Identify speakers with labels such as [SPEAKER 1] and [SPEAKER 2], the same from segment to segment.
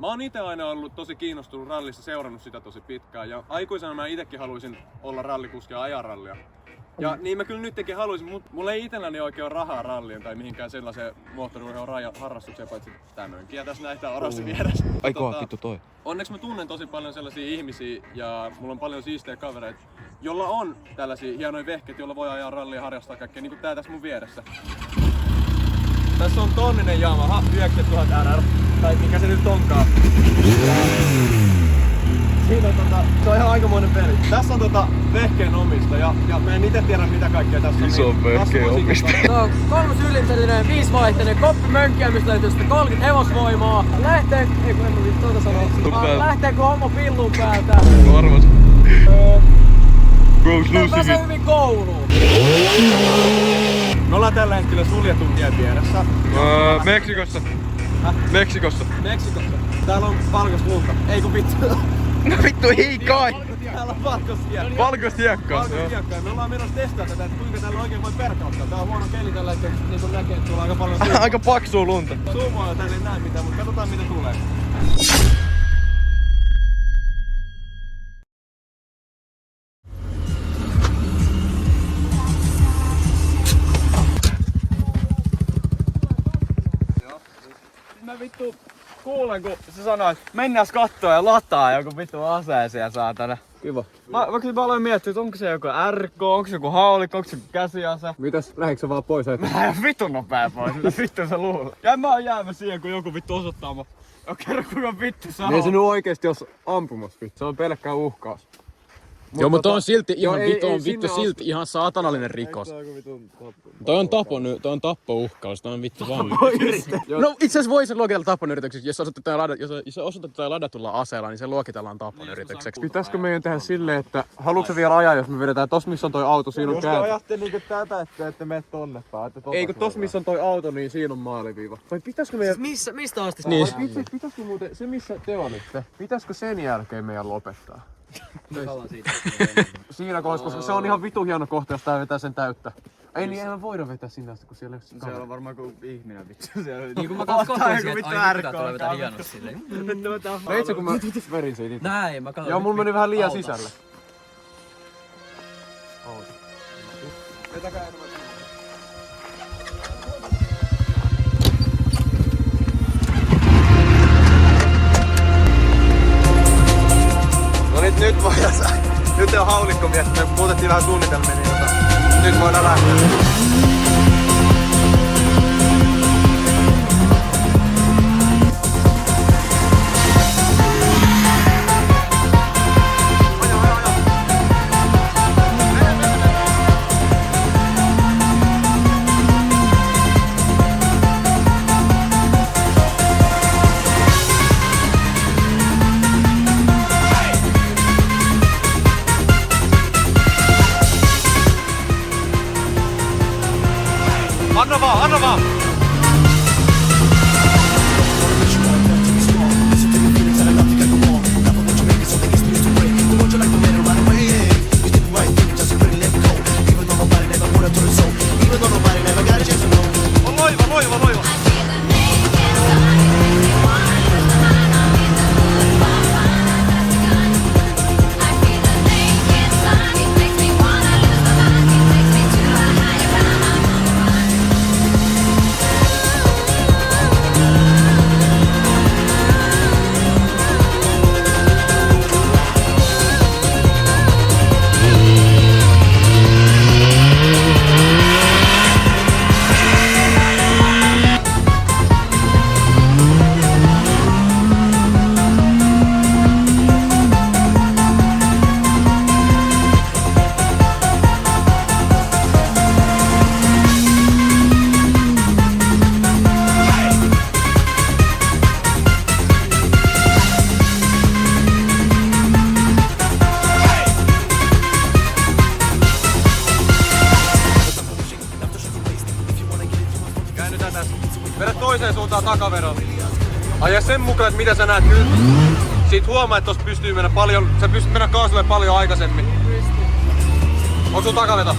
[SPEAKER 1] Mä oon ite aina ollut tosi kiinnostunut rallista, seurannut sitä tosi pitkään ja aikuisena mä itekin haluaisin olla rallikuski ja ajaa rallia. Ja niin mä kyllä nytkin haluaisin, mutta mulla ei itselläni oikein ole rahaa rallien tai mihinkään sellaiseen moottoriurheilun harrastukseen, paitsi tää mönkkiä tässä näitä orasi vieressä.
[SPEAKER 2] Aikoa vittu toi.
[SPEAKER 1] Onneksi mä tunnen tosi paljon sellaisia ihmisiä ja mulla on paljon siistejä kavereita, jolla on tällaisia hienoja vehkeitä, joilla voi ajaa rallia ja harrastaa kaikkea, niin kuin tää tässä mun vieressä. Tässä on tonninen Yamaha 9000 RR, tai mikä se nyt onkaan. Siinä on se on ihan aikamoinen peli. Tässä on vehkeen omistaja ja mä en ite tiedä mitä kaikkea tässä on.
[SPEAKER 2] Iso vehkeen omistaja.
[SPEAKER 3] Se on 3-sylinterinen, 5-vaihteinen koppi mönkkiämislöytystä, 30 hevosvoimaa. Lähteekö homma pillun päältä?
[SPEAKER 2] Varmasti.
[SPEAKER 3] Pääsee hyvin kouluun.
[SPEAKER 1] Me ollaan tällä hetkellä suljetun tien vieressä.
[SPEAKER 2] Meksikossa. Meksikossa.
[SPEAKER 1] Meksikossa. Täällä on valkoista lunta. Ei kun vittu.
[SPEAKER 2] No vittu ei kai!
[SPEAKER 1] Täällä on valkoista hiekkaa.
[SPEAKER 2] Valkoista hiekkaa.
[SPEAKER 1] Valkoista hiekkaa. Me ollaan menossa testata tätä, että kuinka täällä oikein voi perkauttaa. Tää on huono keli tällä hetkellä, niin kuin näkee, että tuolla aika paljon suumaa.
[SPEAKER 2] Aika paksua lunta.
[SPEAKER 1] Suumaa tänne ei näe mitään, mutta katsotaan mitä tulee.
[SPEAKER 3] Mä vittu kuulen, kun se sanoo, että mennääs kattoo ja lataa joku vittu aseeseen saatana.
[SPEAKER 1] Kiva.
[SPEAKER 3] Mä aloin miettiä, että onko se joku RK, onko se joku haulikko, onko se joku käsiase.
[SPEAKER 1] Mitäs, lähdikö sä vaan pois?
[SPEAKER 3] Mä en vitun nopea pois, mitä vittu sä luulet? Ja mä oon jäämässä siihen, kun joku vittu osoittaa mua. Kerro kuinka vittu sä oot.
[SPEAKER 1] Ei se nyt oikeesti jos ampumassa vittu, se on pelkkää uhkaus.
[SPEAKER 4] Joo, mutta on silti ihan silti ihan saatanallinen rikos. Toi on tappouhkaus, toi on vittu vaan. No itse asiassa voi se luokitella tapponyrjitykseksi, jos osoitetaan ladatulla aseella, niin se luokitellaan tapponyrjitykseksi.
[SPEAKER 1] Pitäisikö meidän tehdä silleen, että haluatko vielä ajaa, jos me vedetään tossa missä on toi auto, siinä on
[SPEAKER 3] Jos te ajatte niinku tätä, että ette mene tonne päin.
[SPEAKER 1] Ei kun tossa missä on toi auto, niin siinä on maaliviiva. Vai pitäisikö meidän...
[SPEAKER 3] Mistä asti?
[SPEAKER 4] Niin.
[SPEAKER 1] Pitäisikö muuten, se missä te olitte, pitäisikö sen jälkeen meidän lopettaa? Siinä kohdassa, koska se on ihan vitu hieno kohta, jos tää vetää sen täyttä. Ei niin, ei me voida vetää sinne asti, kun siellä ei ole
[SPEAKER 3] Siellä on varmaan joku ihminen vittu.
[SPEAKER 5] Niin kun mä katsoin että ai pitää tulla vetää hienosti silleen.
[SPEAKER 1] Veitsä kun mä verin siitä itse?
[SPEAKER 5] Näin, mä katsoin.
[SPEAKER 1] Joo, mulla meni vähän liian sisälle. Vetäkää enemmän. No nyt voidaan nyt on haulikkomies, me muutettiin vähän suunnitelmia, niin nyt voidaan lähteä. Anna vaan! Loiva! Vedä toiseen suuntaan takaveroon. Aja sen mukaan, että mitä sä näet nyt. Siitä huomaa, että tossa pystyy mennä paljon, sä pystyt mennä kaasulle paljon aikaisemmin. On sun takaveto.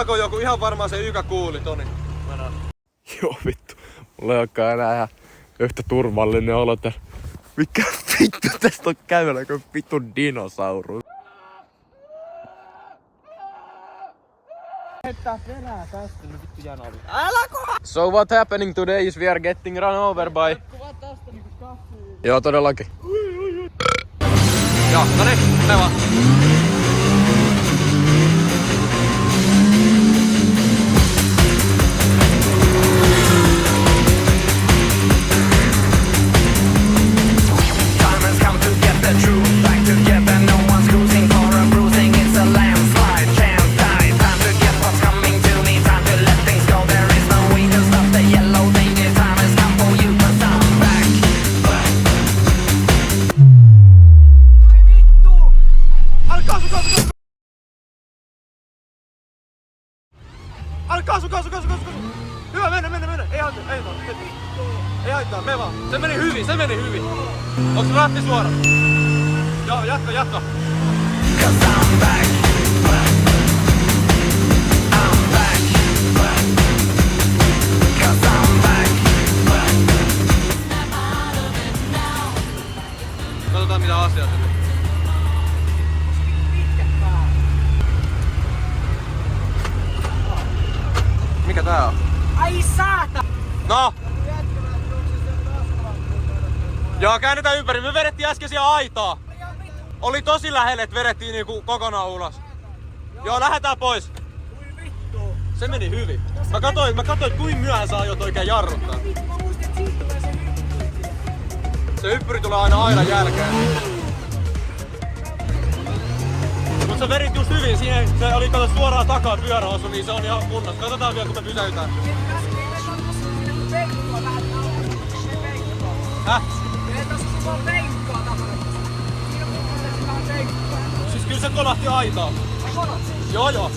[SPEAKER 1] alkoi joku ihan varmaan se Ykä kuuli, Toni.
[SPEAKER 2] Joo vittu. Mulla ei olekaan enää ihan yhtä turvallinen olo täällä. Mikä vittu tästä on kävellä kuin vittu dinosaurus?
[SPEAKER 4] So what happening today is we are getting run over by... Joo, todellakin.
[SPEAKER 1] Joo, no niin, me vaan. Kaasu! Hyvä, mennä! Ei haittaa, me vaan. Se meni hyvin. Onks se ratti suora? Joo, jatka. Katsotaan mitä asiaa se nyt. Mikä tää on?
[SPEAKER 6] Ai saata!
[SPEAKER 1] No! Joo, käännetään ympäri. Me vedettiin äsken siellä aitaa. Oli tosi lähelle, että vedettiin niinku kokonaan ulos. Joo, lähdetään pois. Se meni hyvin. Mä katsoin, kuinka myöhään sä aiot oikein jarruttaa. Se yppyri tulee aina aidan jälkeen. Mut sä vedit just hyvin. Siihen se oli kato suoraan takaa pyöräosu, niin se on ihan kunnossa. Katsotaan vielä kun me pysäytään. Häh? Siis kyllä se kolahti aitaan. Joo.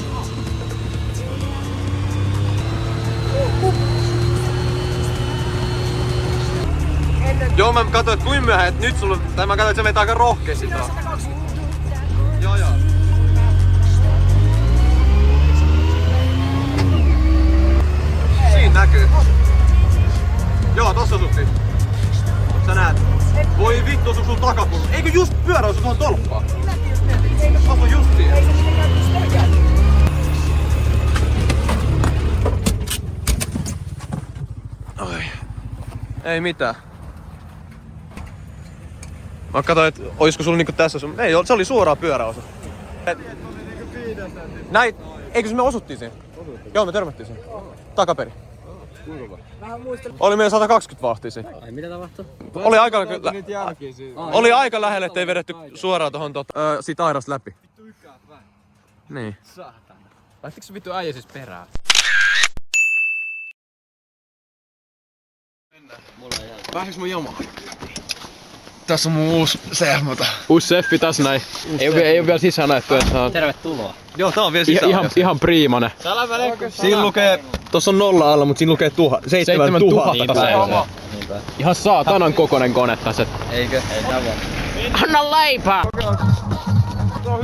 [SPEAKER 1] Joo, mä katsoin, että kuinka myöhään, että nyt sulla... Tai mä katsoin, että se menee aika rohkeasti taas. Joo. Siinä näkyy. Joo, tossa osuttiin. Sä näet. Voi vittu, osu sun takapullo. Eikö just pyörä osu tuohon tolppaan? Osu justiin. Ai. Ei mitään. Mä katsoin, että oisko sulla niinku tässä sun... Ei, se oli suoraan pyöräosu. Näin. Eikö me osuttiin siihen? Joo, me törmättiin siihen. Takaperi. Oli meidän 120 vauhtia siinä.
[SPEAKER 5] Ai mitä tapahtuu?
[SPEAKER 1] Oli aika lähelle, ettei vedetty suoraan tohon siitä aidasta läpi. Niin.
[SPEAKER 4] Lähtikö se vittu äijä siis perään?
[SPEAKER 2] Pääsiks mun jomaan? Tässä on mun uusi CF-mota.
[SPEAKER 4] Uusi seffi tässä näin. Ei oo vielä sisään näetty, että on...
[SPEAKER 5] Tervetuloa.
[SPEAKER 1] Joo, tää on vielä sisään.
[SPEAKER 4] Ihan priimanen.
[SPEAKER 1] Siinä lukee... Tossa on 0 alla, mut siinä lukee 7000.
[SPEAKER 4] Ihan saatanan kokonen kone tässä.
[SPEAKER 5] Eikö? Ei tää voi.
[SPEAKER 4] Anna leipää!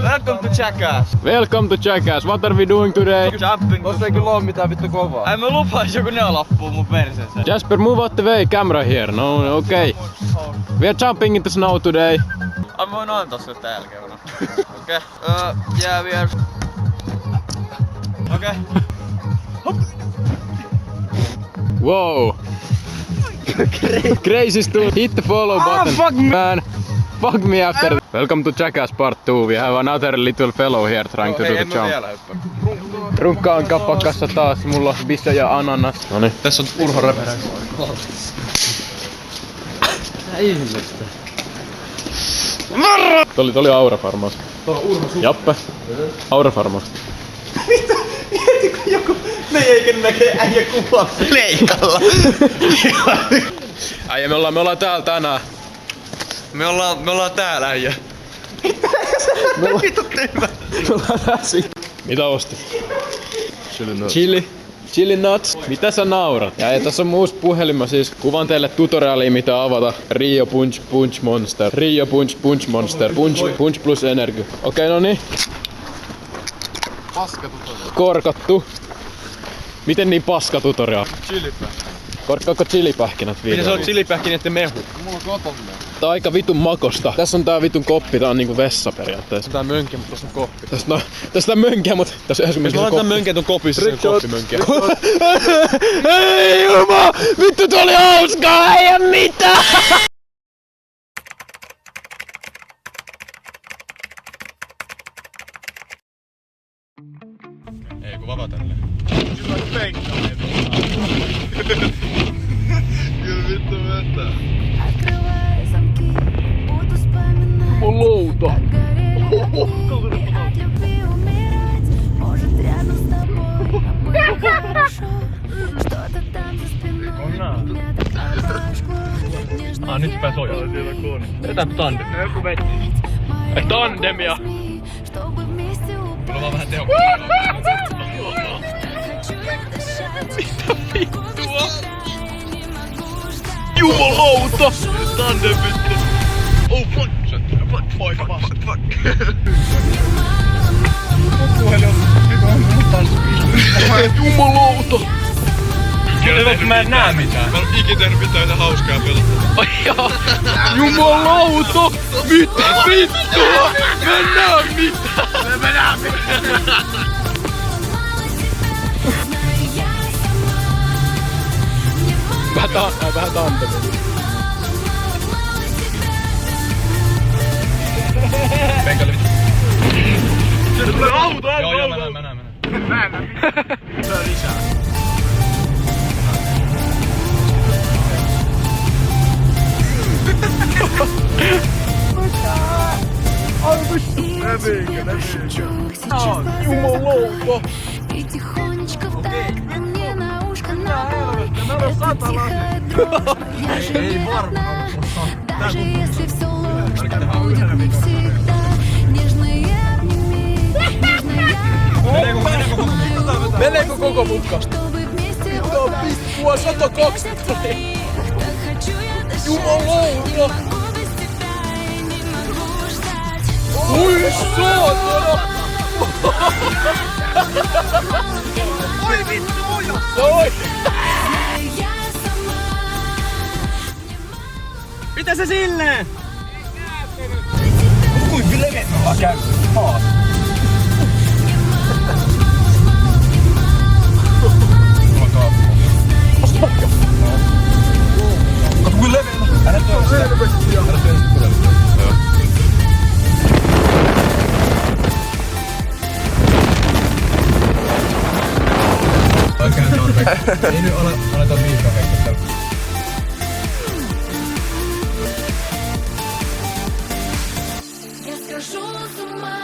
[SPEAKER 3] Welcome to Jackass.
[SPEAKER 4] Welcome to Jackass. What are we doing today?
[SPEAKER 3] Jumping. Tossa ei kyllä oo mitään vittu kovaa. Ai mä lupais joku neulappuu mun perseeseen.
[SPEAKER 4] Jasper, move out the way. Camera here. No, okay. We are jumping in the snow today.
[SPEAKER 3] Ai mä voin antaa sulle tää jälkeen. Okei. Yeah, we are... Okei.
[SPEAKER 4] Whoa. Crazy stuff. Hit the follow button.
[SPEAKER 3] Fuck me.
[SPEAKER 4] Man. Fuck me after. Welcome to Jackass Part 2. We have another little fellow here trying to do the jump. Runkka on kapakassa taas. Mulla on bissa ja ananas. Noniin.
[SPEAKER 1] Tässä on Urho referenssi.
[SPEAKER 4] Toli Aura-farmaus. Jappe. Aura-farmaus.
[SPEAKER 3] Meikin näkee äijä kuvaa leikalla.
[SPEAKER 4] Äijä, me ollaan täällä tänään.
[SPEAKER 3] Me ollaan täällä äijä.
[SPEAKER 4] Mitä ostit? Chili nuts. Mitä sä naurat? Ja tässä on mun uusi puhelin. Mä siis kuvan teille tutoriaalia mitä avata. Rio Punch Monster. Rio Punch Monster. Punch plus energy. Okei, no niin.
[SPEAKER 2] Paska tutoriaali.
[SPEAKER 4] Korkattu. Miten niin paska tutorial?
[SPEAKER 1] Chilipähkinä.
[SPEAKER 4] Korkkaako chilipähkinät
[SPEAKER 1] Miten
[SPEAKER 4] videolla?
[SPEAKER 1] se on chilipähkinöiden mehu?
[SPEAKER 3] Mulla on koton.
[SPEAKER 4] Tää on aika vitun makosta. Tässä on tää vitun koppi, tää on niinku vessa periaatteessa.
[SPEAKER 1] Tää mönkä, mutta tossa on koppi.
[SPEAKER 4] Tässä on mönkiä, mut tässä on
[SPEAKER 1] Jos mä laitan mönkä ton kopissa, se on koppimönkiä.
[SPEAKER 4] Ei juma! Vittu tuo oli hauskaa, ei oo mitään!
[SPEAKER 1] Ei kun vava tälleen. Kyllä vittu vetää.
[SPEAKER 6] Открывая замки, буду вспоминать, как горели огни, и от любви умирать. Может, рядом с тобой нам было хорошо. Что-то там за спиной меня так обожгло. Нежно
[SPEAKER 1] nyt pääs ojaa. Vetää tandem. Ei tandemia!
[SPEAKER 6] чтобы вместе упасть.
[SPEAKER 1] Mulla on vähän tehokkaasti.
[SPEAKER 6] Хочу я дышать. Не могу ждать.
[SPEAKER 1] Jumalauta! Tandem vittu! Oh fuck! Fuck! Jumalauta! Kyllä mä en näe mitään. Mä en ikinä tehnyt mitään yhtä hauskaa pelata.
[SPEAKER 4] Jumalauta! Mitä vittua? Mä en näe mitään! Vähän tandemia.
[SPEAKER 1] Penkä oli vittu. Joo, mä näen.
[SPEAKER 6] И тихонечко вдаль мне на ушко напой. Это тихая дрожь, я же не одна. Даже если все ложь, так будет не всегда. Нежные обними, нежная
[SPEAKER 4] Meneekö koko mutka?
[SPEAKER 6] чтобы вместе упасть.
[SPEAKER 4] Vittua 120!
[SPEAKER 6] Так хочу я дышать.
[SPEAKER 4] Jumalauta!
[SPEAKER 6] Могу без тебя и не могу ждать.
[SPEAKER 4] Oi saatana! Oi!
[SPEAKER 6] Я сама.
[SPEAKER 3] Mitä se silleen?
[SPEAKER 1] Ei nyt aleta liikaa heittää.
[SPEAKER 6] Я схожу с ума.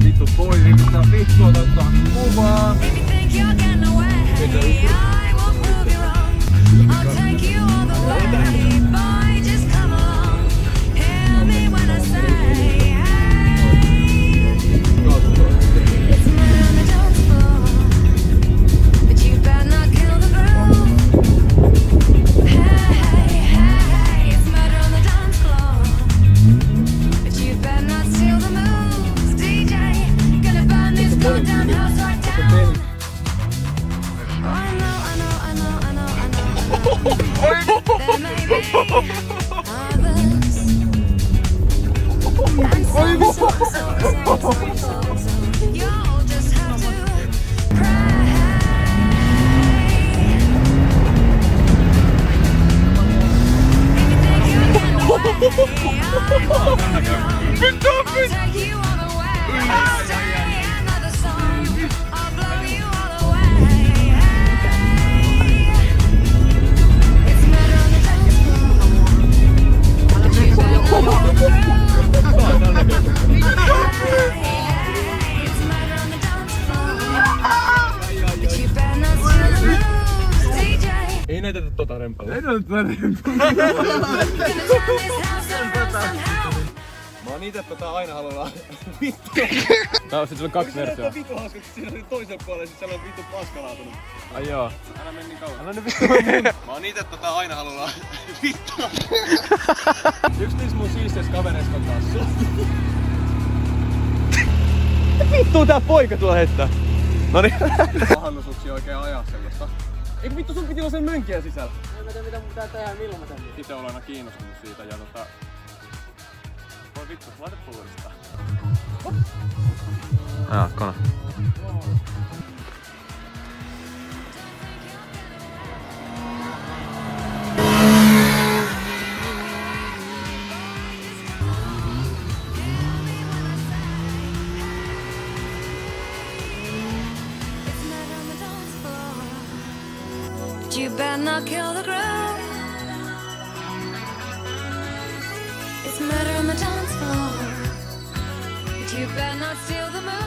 [SPEAKER 3] Vittu pois, mitä vittua ottaa kuvaa.
[SPEAKER 6] Maybe think you're getting away. I won't prove you wrong. I'll take you all the way. Boy, just come along. Hear me when I say, hey. It's a man on the dance floor, but you better not kill the groove. Hey, hey, it's murder on the dance floor, but you better not steal the moves. DJ, gonna burn this goddamn house right down. Oh, I know. There may be others. And so, you'll just have to pray. Maybe think you're getting away. I'll take you all the way. I'll stay another song. I'll blow you all away. It's murder on the dance floor, but you better not go through. It's murder on the dance floor, but you better not steal the moves, DJ.
[SPEAKER 1] Ei näytetä tota rempaa. Mä oon ite aina halunnut
[SPEAKER 4] Tää on sit sulla 2 versiota.
[SPEAKER 1] vittu hauska, kun siinä oli toisella puolella sit siellä on vittu paskalaatunut.
[SPEAKER 4] Ai joo.
[SPEAKER 1] Älä mene niin kauan.
[SPEAKER 4] Älä nyt vittu.
[SPEAKER 1] Mä oon ite aina halunnut vittu. Yksi niistä mun siisteistä kavereista on taas sut.
[SPEAKER 2] Vittu tää poika tuolla heittää. Noniin.
[SPEAKER 1] Pahannusuksia oikein ajaa sellaista. Eikö vittu sun piti olla sen mönkien sisällä?
[SPEAKER 5] En mä tiedä mitä mun pitää tehdä ja milloin mä teen.
[SPEAKER 1] Itse olen aina kiinnostunut siitä ja voi vittu, laita uudestaan.
[SPEAKER 2] Jaa, kone.
[SPEAKER 6] You better not kill the ground. It's murder on the dance floor. But you better not steal the moon.